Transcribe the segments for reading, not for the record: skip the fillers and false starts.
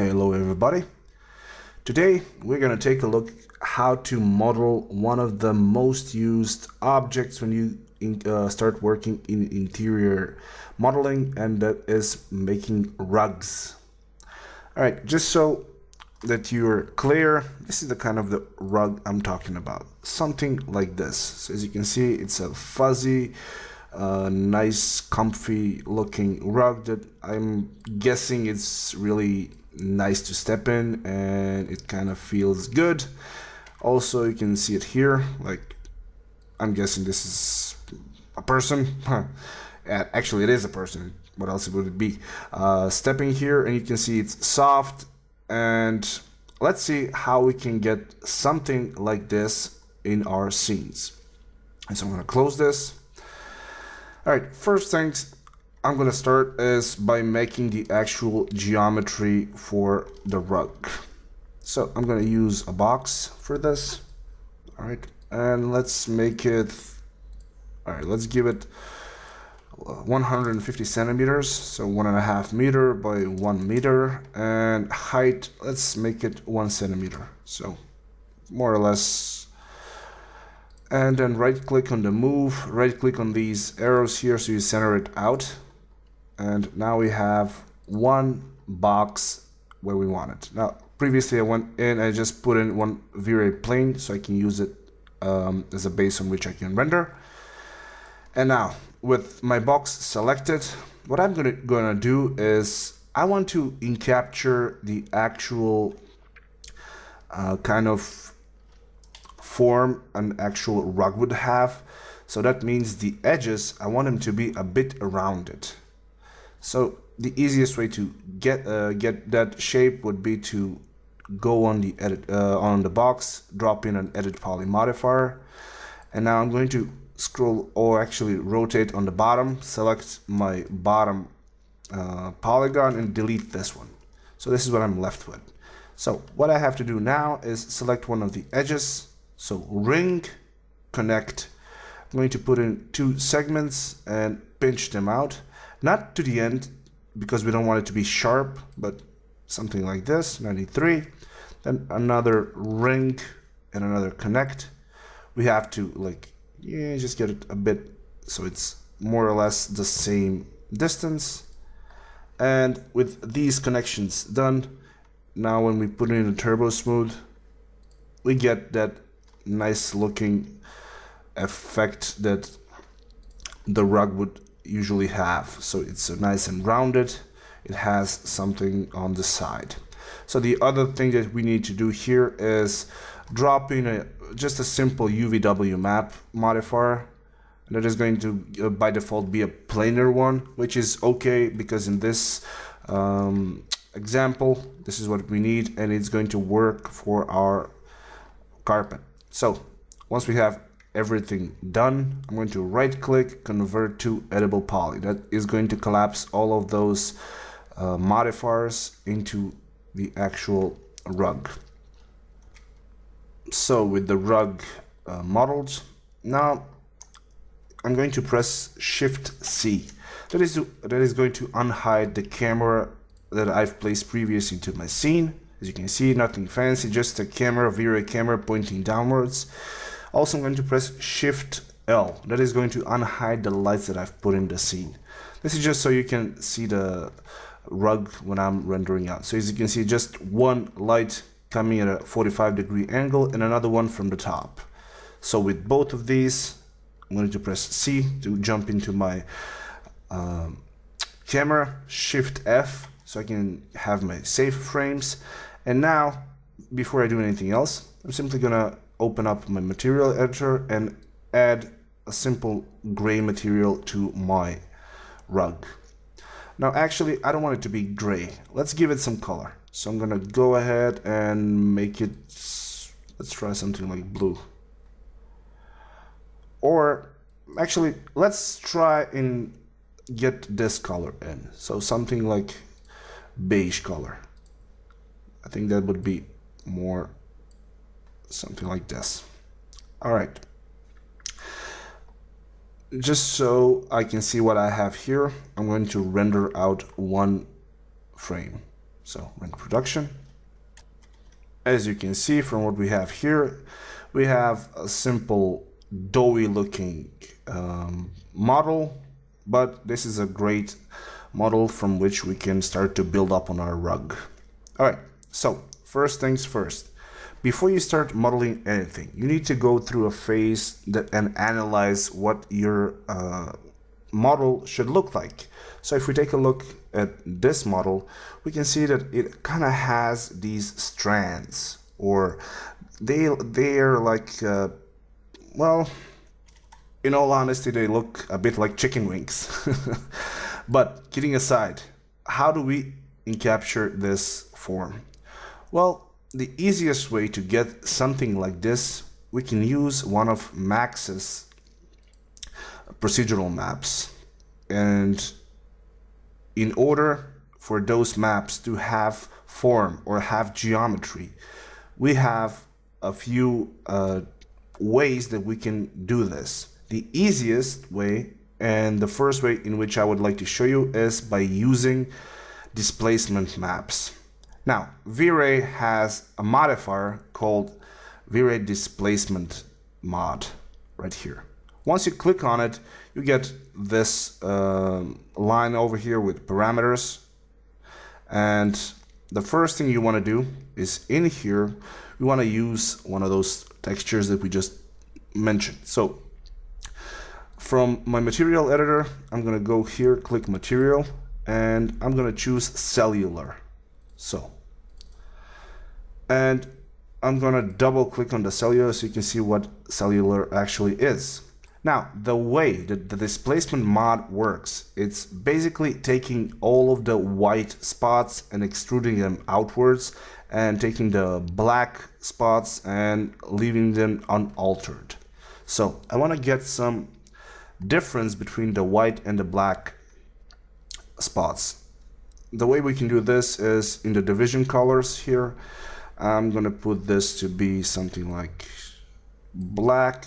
Hello everybody. Today we're going to take a look how to model one of the most used objects when you start working in interior modeling, and that is making rugs. Alright, just so that you're clear, this is the kind of the rug I'm talking about. Something like this. So as you can see, it's a fuzzy, nice, comfy looking rug that I'm guessing it's really nice to step in, and it kind of feels good. Also, you can see it here, like I'm guessing this is a person. Actually, it is a person. What else would it be? Stepping here, and you can see it's soft. And let's see how we can get something like this in our scenes. And so I'm going to close this. All right, first things I'm going to start is by making the actual geometry for the rug. So I'm going to use a box for this. All right, and let's make it, all right, let's give it 150 centimeters, so 1.5 meter by 1 meter, and height, let's make it 1 centimeter, so more or less. And then right click on the move, right click on these arrows here so you center it out, and now we have one box where we want it. Now previously I went in, I just put in one VRay plane so I can use it as a base on which I can render. And now with my box selected, what I'm gonna do is I want to encapture the actual kind of form an actual rug would have. So that means the edges, I want them to be a bit rounded. So the easiest way to get that shape would be to go on the edit on the box, drop in an edit poly modifier, and now I'm going to scroll, or actually rotate on the bottom, select my bottom polygon and delete this one. So this is what I'm left with. So what I have to do now is select one of the edges, so ring, connect. I'm going to put in 2 segments and pinch them out, not to the end because we don't want it to be sharp, but something like this, 93. Then another ring and another connect. We have to just get it a bit so it's more or less the same distance. And with these connections done, now when we put in a turbo smooth, we get that nice looking effect that the rug would usually have. So it's nice and rounded, it has something on the side. So the other thing that we need to do here is drop in just a simple UVW map modifier. That is going to by default be a planar one, which is okay because in this example this is what we need, and it's going to work for our carpet. So once we have everything done, I'm going to right click, convert to editable poly. That is going to collapse all of those modifiers into the actual rug. So with the rug modeled, now I'm going to press Shift C. That is going to unhide the camera that I've placed previous into my scene. As you can see, nothing fancy, just a camera, VRay camera pointing downwards. Also, I'm going to press Shift L. That is going to unhide the lights that I've put in the scene. This is just so you can see the rug when I'm rendering out. So as you can see, just one light coming at a 45-degree angle and another one from the top. So with both of these, I'm going to press C to jump into my camera, Shift F so I can have my save frames. And now, before I do anything else, I'm simply gonna open up my material editor and add a simple gray material to my rug. Now actually, I don't want it to be gray. Let's give it some color. So I'm gonna go ahead and make it, let's try something like blue. Or actually, let's try and get this color in. So something like beige color. I think that would be more something like this. All right. Just so I can see what I have here, I'm going to render out one frame. So render production. As you can see from what we have here, we have a simple doughy looking model, but this is a great model from which we can start to build up on our rug. All right, so first things first. Before you start modeling anything, you need to go through a phase and analyze what your model should look like. So if we take a look at this model, we can see that it kind of has these strands, or they are like, well, in all honesty, they look a bit like chicken wings. But kidding aside, how do we encapture this form? Well, the easiest way to get something like this, we can use one of Max's procedural maps. And in order for those maps to have form or have geometry, we have a few ways that we can do this. The easiest way, and the first way in which I would like to show you, is by using displacement maps. Now, VRay has a modifier called VRay Displacement mod right here. Once you click on it, you get this line over here with parameters. And the first thing you want to do is in here, we want to use one of those textures that we just mentioned. So from my material editor, I'm going to go here, click material, and I'm going to choose cellular. So, and I'm going to double click on the cellular so you can see what cellular actually is. Now, the way that the displacement mod works, it's basically taking all of the white spots and extruding them outwards, and taking the black spots and leaving them unaltered. So I want to get some difference between the white and the black spots. The way we can do this is in the division colors here. I'm going to put this to be something like black.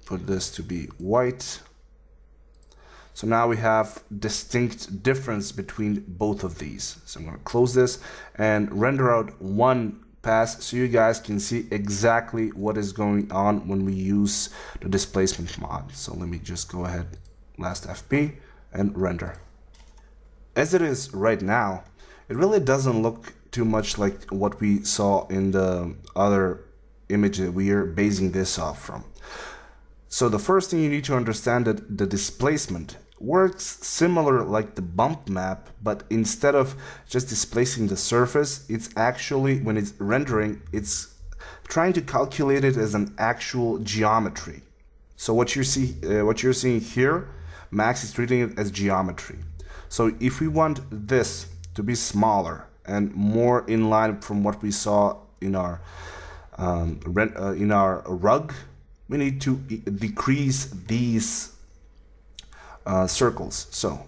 Put this to be white. So now we have distinct difference between both of these. So I'm going to close this and render out one pass so you guys can see exactly what is going on when we use the displacement mod. So let me just go ahead, last FP, and render. As it is right now, it really doesn't look too much like what we saw in the other image that we are basing this off from. So the first thing you need to understand that the displacement works similar like the bump map, but instead of just displacing the surface, it's actually, when it's rendering, it's trying to calculate it as an actual geometry. So what you're seeing here, Max is treating it as geometry. So if we want this to be smaller and more in line from what we saw in our rug, we need to decrease these circles. So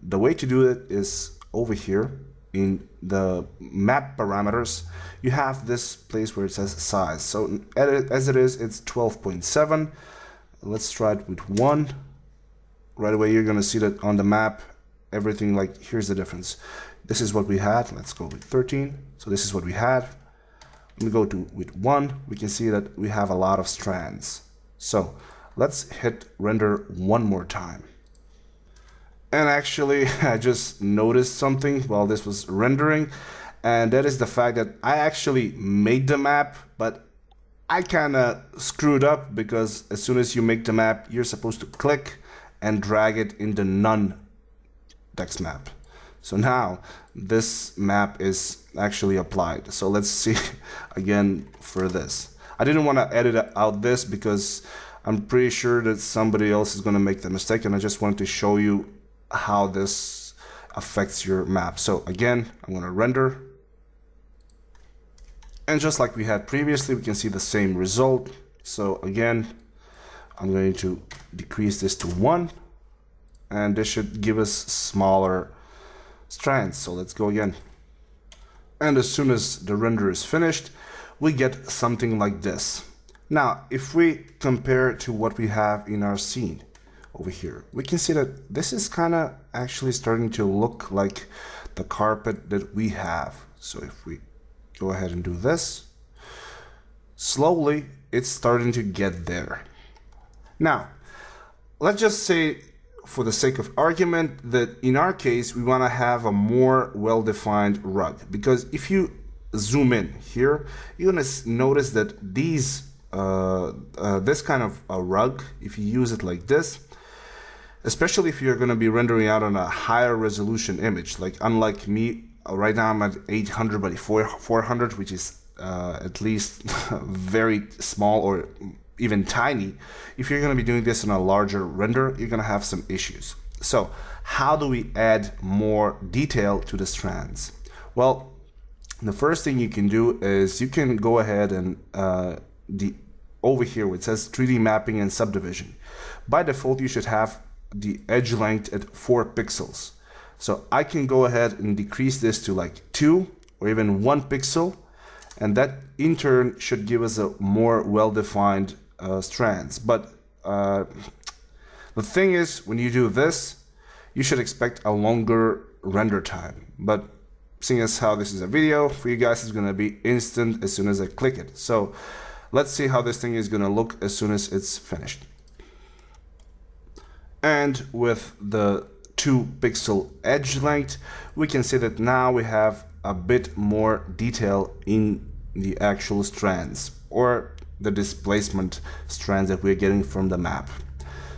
the way to do it is over here in the map parameters. You have this place where it says size. So as it is, it's 12.7. Let's try it with 1. Right away, you're going to see that on the map, everything, like, here's the difference. This is what we had. Let's go with 13. So this is what we had. When we go with 1, we can see that we have a lot of strands. So let's hit render one more time. And actually, I just noticed something while this was rendering, and that is the fact that I actually made the map, but I kind of screwed up, because as soon as you make the map, you're supposed to click and drag it in the none text map. So now this map is actually applied. So let's see again for this. I didn't want to edit out this because I'm pretty sure that somebody else is going to make the mistake, and I just wanted to show you how this affects your map. So again, I'm going to render. And just like we had previously, we can see the same result. So again, I'm going to decrease this to 1, and this should give us smaller strands. So let's go again. And as soon as the render is finished, we get something like this. Now, if we compare it to what we have in our scene, over here, we can see that this is kind of actually starting to look like the carpet that we have. So if we go ahead and do this, slowly it's starting to get there. Now, let's just say, for the sake of argument, that in our case we want to have a more well-defined rug, because if you zoom in here, you're going to notice that these this kind of a rug, if you use it like this, especially if you're going to be rendering out on a higher resolution image, like unlike me, right now I'm at 800 by 400, which is at least very small or even tiny. If you're going to be doing this in a larger render, you're going to have some issues. So how do we add more detail to the strands? Well, the first thing you can do is you can go ahead and over here where it says 3D mapping and subdivision. By default, you should have the edge length at 4 pixels. So I can go ahead and decrease this to like 2 or even 1 pixel, and that in turn should give us a more well-defined strands. But the thing is, when you do this, you should expect a longer render time. But seeing as how this is a video, for you guys it's going to be instant as soon as I click it. So let's see how this thing is going to look as soon as it's finished. And with the 2 pixel edge length, we can see that now we have a bit more detail in the actual strands, or the displacement strands that we're getting from the map.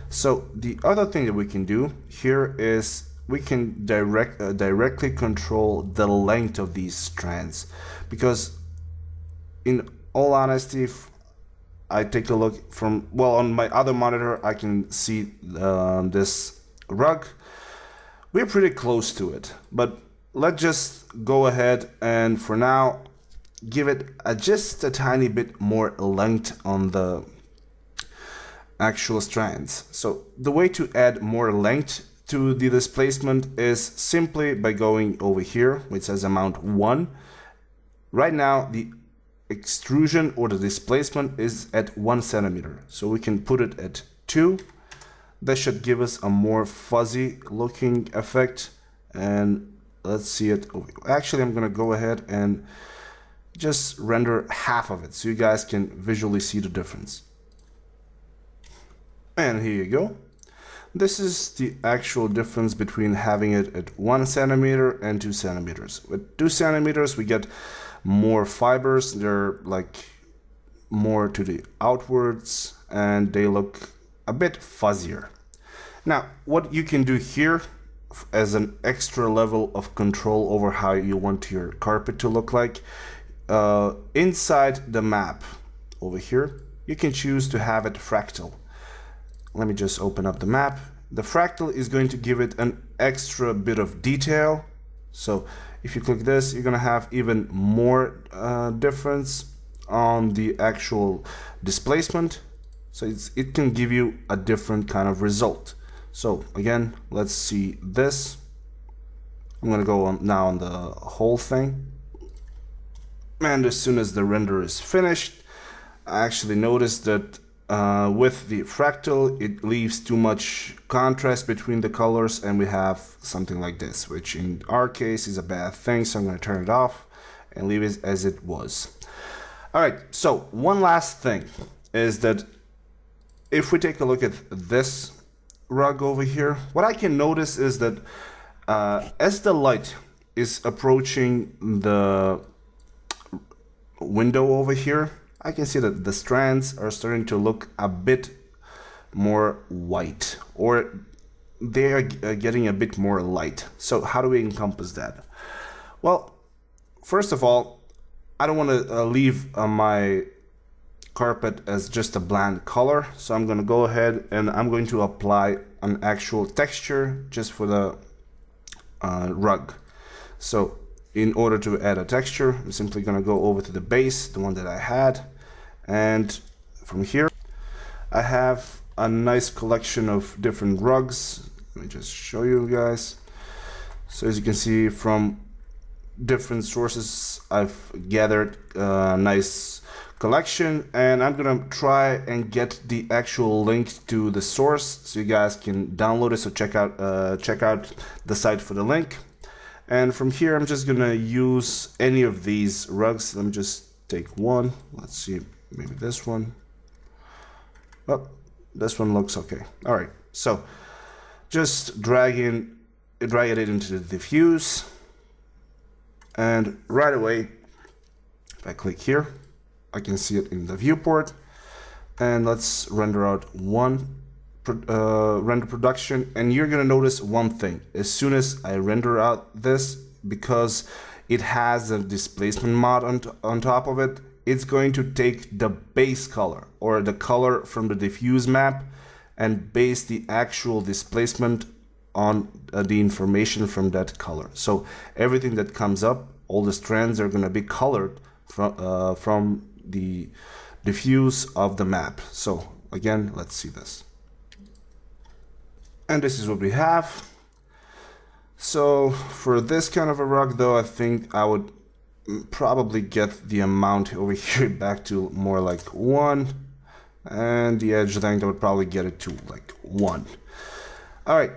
So the other thing that we can do here is we can directly control the length of these strands, because in all honesty, if I take a look from, well, on my other monitor I can see this rug. We're pretty close to it, but let's just go ahead and for now give it just a tiny bit more length on the actual strands. So the way to add more length to the displacement is simply by going over here, which says amount 1. Right now the extrusion or the displacement is at 1 centimeter, so we can put it at 2. That should give us a more fuzzy looking effect, and let's see it. Actually, I'm gonna go ahead and just render half of it so you guys can visually see the difference. And here you go. This is the actual difference between having it at 1 centimeter and 2 centimeters. With 2 centimeters, we get more fibers. They're like more to the outwards and they look a bit fuzzier. Now, what you can do here as an extra level of control over how you want your carpet to look like, inside the map over here, you can choose to have it fractal. Let me just open up the map. The fractal is going to give it an extra bit of detail. So if you click this, you're going to have even more difference on the actual displacement. So it can give you a different kind of result. So again, let's see this. I'm going to go on now on the whole thing. And as soon as the render is finished, I actually noticed that with the fractal, it leaves too much contrast between the colors, and we have something like this, which in our case is a bad thing. So I'm going to turn it off and leave it as it was. All right, so one last thing is that if we take a look at this rug over here, what I can notice is that as the light is approaching the window over here, I can see that the strands are starting to look a bit more white, or they are getting a bit more light. So how do we encompass that? Well, first of all, I don't want to leave my carpet as just a bland color, so I'm going to go ahead and I'm going to apply an actual texture just for the rug. So in order to add a texture, I'm simply going to go over to the base, the one that I had, and from here I have a nice collection of different rugs. Let me just show you guys. So as you can see, from different sources I've gathered a nice collection, and I'm gonna try and get the actual link to the source so you guys can download it. So check out the site for the link. And from here, I'm just gonna use any of these rugs. Let me just take one. Let's see, maybe this one. Oh, this one looks okay. All right, so just drag it into the diffuse, and right away, if I click here, I can see it in the viewport. And let's render out one render production, and you're gonna notice one thing. As soon as I render out this, because it has a displacement mod on top of it, it's going to take the base color or the color from the diffuse map and base the actual displacement on the information from that color. So everything that comes up, all the strands are going to be colored from the diffuse of the map. So again, let's see this. And this is what we have. So for this kind of a rug though, I think I would probably get the amount over here back to more like 1, and the edge length I would probably get it to like 1. All right,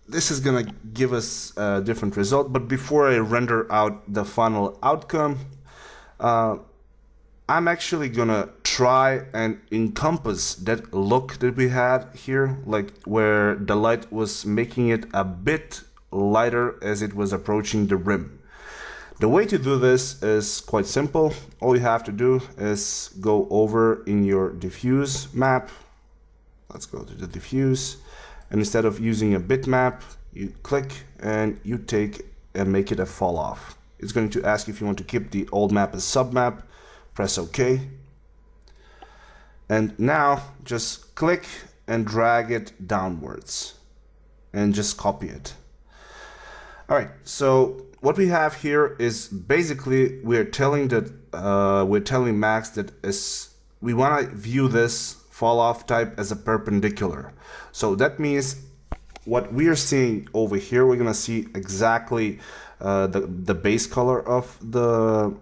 this is gonna give us a different result, but before I render out the final outcome, I'm actually gonna try and encompass that look that we had here, like where the light was making it a bit lighter as it was approaching the rim. The way to do this is quite simple. All you have to do is go over in your diffuse map. Let's go to the diffuse, and instead of using a bitmap, you click and you take and make it a fall off. It's going to ask if you want to keep the old map as submap. Press OK. And now just click and drag it downwards and just copy it. All right, so what we have here is basically we're telling Max that we want to view this fall off type as a perpendicular. So that means what we are seeing over here, we're gonna see exactly the base color of the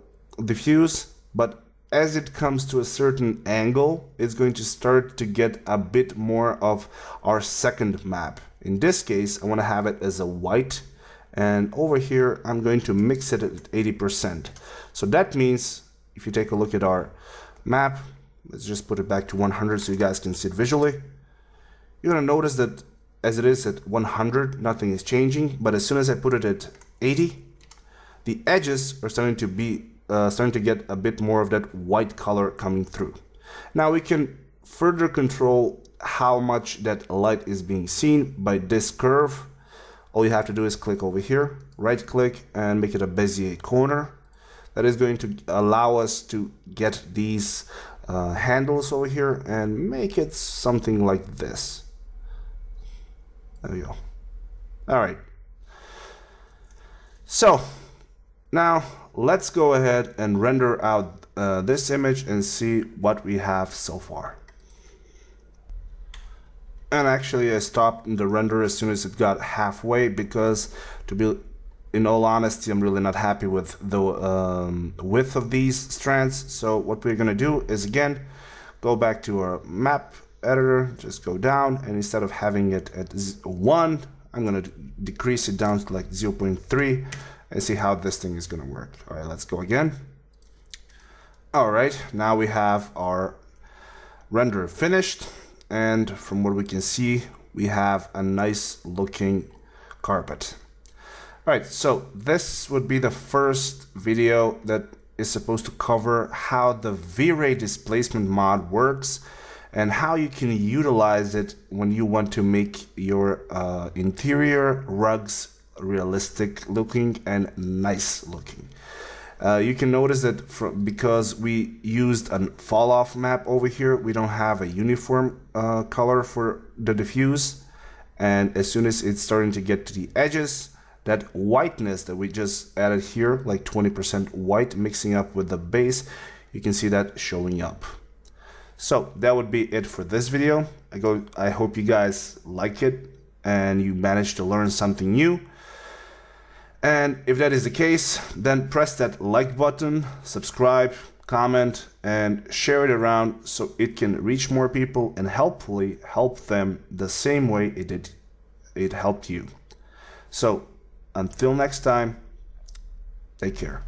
diffuse, but as it comes to a certain angle, it's going to start to get a bit more of our second map. In this case, I want to have it as a white, and over here I'm going to mix it at 80%. So that means if you take a look at our map, let's just put it back to 100 so you guys can see it visually. You're going to notice that as it is at 100, nothing is changing, but as soon as I put it at 80, the edges are starting to get a bit more of that white color coming through. Now we can further control how much that light is being seen by this curve. All you have to do is click over here, right click, and make it a Bezier corner. That is going to allow us to get these handles over here and make it something like this. There we go. All right. So now let's go ahead and render out this image and see what we have so far. And actually I stopped the render as soon as it got halfway because, to be in all honesty, I'm really not happy with the width of these strands. So what we're gonna do is again go back to our map editor, just go down, and instead of having it at 1, I'm gonna decrease it down to like 0.3 and see how this thing is gonna work. All right, let's go again. All right, now we have our render finished, and from what we can see, we have a nice looking carpet. All right, so this would be the first video that is supposed to cover how the VRay Displacement mod works and how you can utilize it when you want to make your interior rugs realistic looking and nice looking. You can notice that because we used a fall off map over here, we don't have a uniform color for the diffuse, and as soon as it's starting to get to the edges, that whiteness that we just added here, like 20% white mixing up with the base, you can see that showing up. So that would be it for this video. I hope you guys like it and you managed to learn something new. And if that is the case, then press that like button, subscribe, comment, and share it around so it can reach more people and hopefully help them the same way it helped you. So until next time, take care.